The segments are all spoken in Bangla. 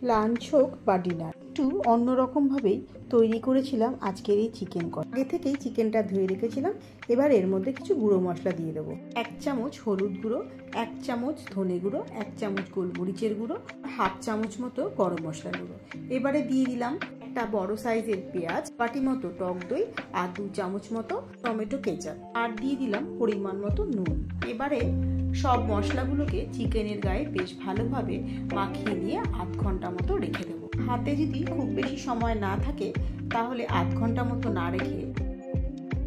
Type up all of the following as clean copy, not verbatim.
লাঞ্চ হোক বা ডিনার, একটু অন্যরকমভাবেই তৈরি করেছিলাম আজকের এই চিকেন কষা। আগে থেকেই চিকেনটা ধুয়ে রেখেছিলাম। এবার এর মধ্যে কিছু গুঁড়ো মশলা দিয়ে দেবো। 1 চামচ হলুদ গুঁড়ো, 1 চামচ ধনে গুঁড়ো, 1 চামচ গোলমরিচের গুঁড়ো, 1/2 চামচ মতো গরম মশলা গুঁড়ো। এবারে দিয়ে দিলাম একটা বড় সাইজের পেঁয়াজ, বাটি মতো টক দই আর 2 চামচ মতো টমেটো কেচাপ, আর দিয়ে দিলাম পরিমাণ মতো নুন। এবারে সব মশলাগুলোকে চিকেনের গায়ে বেশ ভালোভাবে মাখিয়ে নিয়ে 1/2 ঘন্টা মতো রেখে দেবো। হাতে যদি খুব বেশি সময় না থাকে তাহলে 1/2 ঘন্টা মতো না রেখে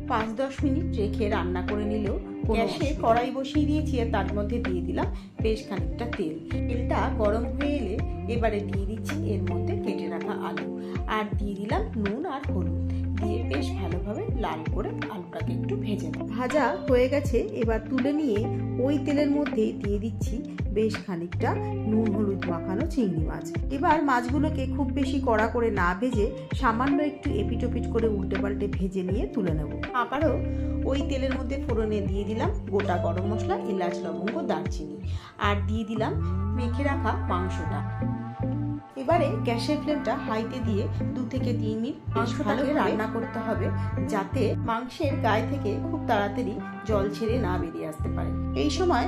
5-10 মিনিট রেখে রান্না করে নিলেও। গ্যাসে কড়াই বসিয়ে দিয়েছি আর তার মধ্যে দিয়ে দিলাম বেশ খানিকটা তেল। তেলটা গরম হয়ে এলে এবারে দিয়ে দিচ্ছি এর মধ্যে কেটে রাখা আলু, আর দিয়ে দিলাম নুন আর হলুদ দিয়ে বেশ ভালোভাবে লাল করে আলুটাকে একটু ভেজে নেব। ভাজা হয়ে গেছে, এবার তুলে নিয়ে ওই তেলের মধ্যেই দিয়ে দিচ্ছি বেশ খানিকটা নুন হলুদ মাখানো চিংড়ি মাছ। এবার মাছগুলোকে খুব বেশি কড়া করে না ভেজে সামান্য একটু এপিট ওপিট করে উল্টে পাল্টে ভেজে নিয়ে তুলে নেব। আবারও ওই তেলের মধ্যে ফোড়নে দিয়ে দিলাম গোটা গরম মশলা, এলাচ, লবঙ্গ, দারচিনি, আর দিয়ে দিলাম মেখে রাখা মাংসটা। এবারে গ্যাসের ফ্লেমটা হাইতে দিয়ে 2 থেকে 3 মিনিট ভালোভাবে রান্না করতে হবে, যাতে মাংসের গায়ে থেকে খুব তাড়াতাড়ি জল ছেড়ে না বেরিয়ে আসতে পারে। এই সময়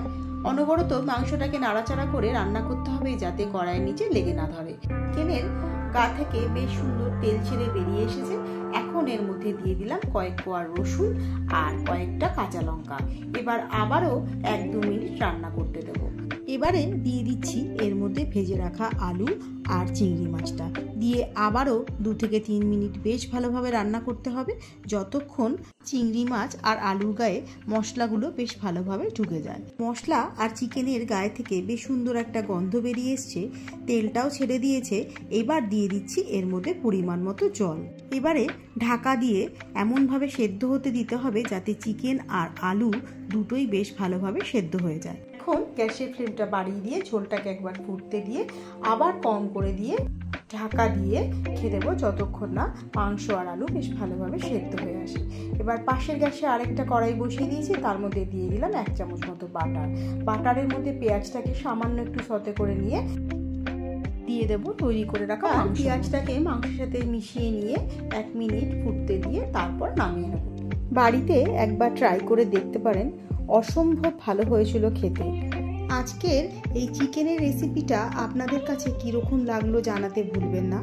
অনবরত মাংসটাকে নাড়াচাড়া করে রান্না করতে হবে, যাতে কড়াইয়ের নিচে লেগে না ধরে। চিকেনের গা থেকে বেশ সুন্দর তেল ছেড়ে বেরিয়ে এসেছে। এখন এর মধ্যে দিয়ে দিলাম কয়েক কোয়া রসুন আর কয়েকটা কাঁচা লঙ্কা। এবার আবারও 1-2 মিনিট রান্না করতে দেবো। এবারে দিয়ে দিচ্ছি এর মধ্যে ভেজে রাখা আলু আর চিংড়ি মাছটা দিয়ে আবারও 2 থেকে 3 মিনিট বেশ ভালোভাবে রান্না করতে হবে, যতক্ষণ চিংড়ি মাছ আর আলুর গায়ে মশলাগুলো বেশ ভালোভাবে ঢুকে যায়। মশলা আর চিকেনের গায়ে থেকে বেশ সুন্দর একটা গন্ধ বেরিয়ে এসছে, তেলটাও ছেড়ে দিয়েছে। এবার দিয়ে দিচ্ছি এর মধ্যে পরিমাণ মতো জল। এবারে ঢাকা দিয়ে এমনভাবে সেদ্ধ হতে দিতে হবে যাতে চিকেন আর আলু দুটোই বেশ ভালোভাবে সেদ্ধ হয়ে যায়। এখন গ্যাসের ফ্লেমটা বাড়িয়ে দিয়ে ঝোলটাকে একবার ফুটতে দিয়ে আবার কম করে দিয়ে ঢাকা দিয়ে রেখে দেবো, যতক্ষণ না মাংস আর আলু বেশ ভালোভাবে সেদ্ধ হয়ে আসে। এবার পাশের গ্যাসে আরেকটা কড়াই বসিয়ে দিয়েছি, তার মধ্যে দিয়ে দিলাম 1 চামচ মতো বাটার। বাটারের মধ্যে পেঁয়াজটাকে সামান্য একটু সতে করে নিয়ে দিয়ে দেবো তৈরি করে রাখা পেঁয়াজটাকে মাংসের সাথে মিশিয়ে নিয়ে 1 মিনিট ফুটতে দিয়ে তারপর নামিয়ে নেব। বাড়িতে একবার ট্রাই করে দেখতে পারেন, অসম্ভব ভালো হয়েছিল খেতে। আজকের এই চিকেনের রেসিপিটা আপনাদের কাছে কীরকম লাগলো জানাতে ভুলবেন না।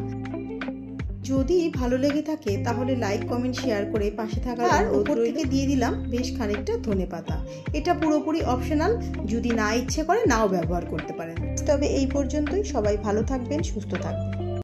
যদি ভালো লেগে থাকে তাহলে লাইক, কমেন্ট, শেয়ার করে পাশে থাকা। আর উপর থেকে দিয়ে দিলাম বেশ খানিকটা ধনেপাতা। এটা পুরোপুরি অপশনাল, যদি না ইচ্ছে করে নাও ব্যবহার করতে পারেন। তবে এই পর্যন্তই। সবাই ভালো থাকবেন, সুস্থ থাকবেন।